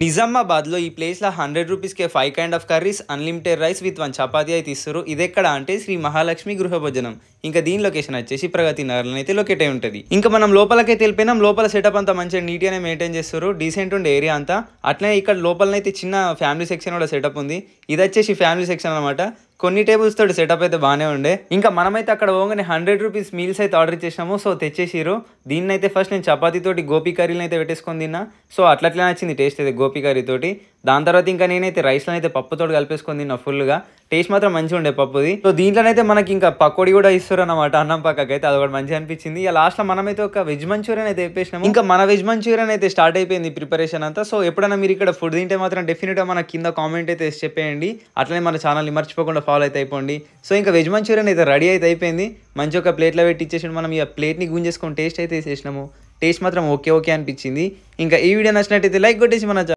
నిజామాబాద్లో ఈ ప్లేస్లో 100 రూపీస్కే 5 kind of curries unlimited rice with 1 chapati అయితే ఇస్తారు. ఇది ఎక్కడ అంటే శ్రీ మహాలక్ష్మి గృహ భోజనం. ఇంకా దీని లొకేషన్ వచ్చేసి ప్రగతి నగర్లో అయితే లొకేట్ అయి ఉంటుంది. ఇంకా మనం లోపలకైతే వెళ్ళిపోయినాం. లోపల సెటప్ అంతా మంచిగా నీట్గానే మెయింటైన్ చేస్తారు. డీసెంట్ ఉండే ఏరియా అంతా. అట్లనే ఇక్కడ లోపలనైతే చిన్న ఫ్యామిలీ సెక్షన్ కూడా సెటప్ ఉంది. ఇది వచ్చేసి ఫ్యామిలీ సెక్షన్ అనమాట. కొన్ని టేబుల్స్ తోటి సెటప్ అయితే బాగానే ఉండే. ఇంకా మనమైతే అక్కడ పోగానే 100 రూపీస్ మీల్స్ అయితే ఆర్డర్ చేసినాము. సో తెచ్చేసిరు. దీన్ని అయితే ఫస్ట్ నేను చపాతీ తోటి గోపీ కర్రీని అయితే పెట్టేసుకొని తిన్నా. సో అట్లా నచ్చింది టేస్ట్ అయితే గోపీ కర్రీ తోటి. దాని తర్వాత ఇంకా నేనైతే రైస్లో అయితే పప్పుతో కలిపేసుకొని తిన్నా ఫుల్గా. టేస్ట్ మాత్రం మంచిగా ఉండే పప్పుది. సో దీంట్లోనైతే మనకి ఇంకా పకోడీ కూడా ఇస్తారు అనమాట అన్నం పక్కకైతే. అది కూడా మంచిగా అనిపించింది. ఇక లాస్ట్లో మనమైతే ఒక వెజ్ మంచూరియన్ అయితే వేపేసినాము. ఇంకా మన వెజ్ మంచూరియన్ అయితే స్టార్ట్ అయిపోయింది ప్రిపరేషన్ అంతా. సో ఎప్పుడైనా మీరు ఇక్కడ ఫుడ్ తింటే మాత్రం డెఫినెట్గా మన కింద కామెంట్ అయితే చెప్పేయండి. అట్లనే మన ఛానల్ని మర్చిపోకుండా ఫాలో అయితే అయిపోండి. సో ఇంకా వెజ్ మంచూరియన్ అయితే రెడీ అయితే అయిపోయింది. మంచి ఒక ప్లేట్లో పెట్టి ఇచ్చేసి మనం ఇక ప్లేట్ని గుంజేసుకొని టేస్ట్ అయితే వేసేసినాము. టేస్ట్ మాత్రం ఓకే అనిపించింది. ఇంకా ఈ వీడియో నచ్చినట్టయితే లైక్ కొట్టేసి మన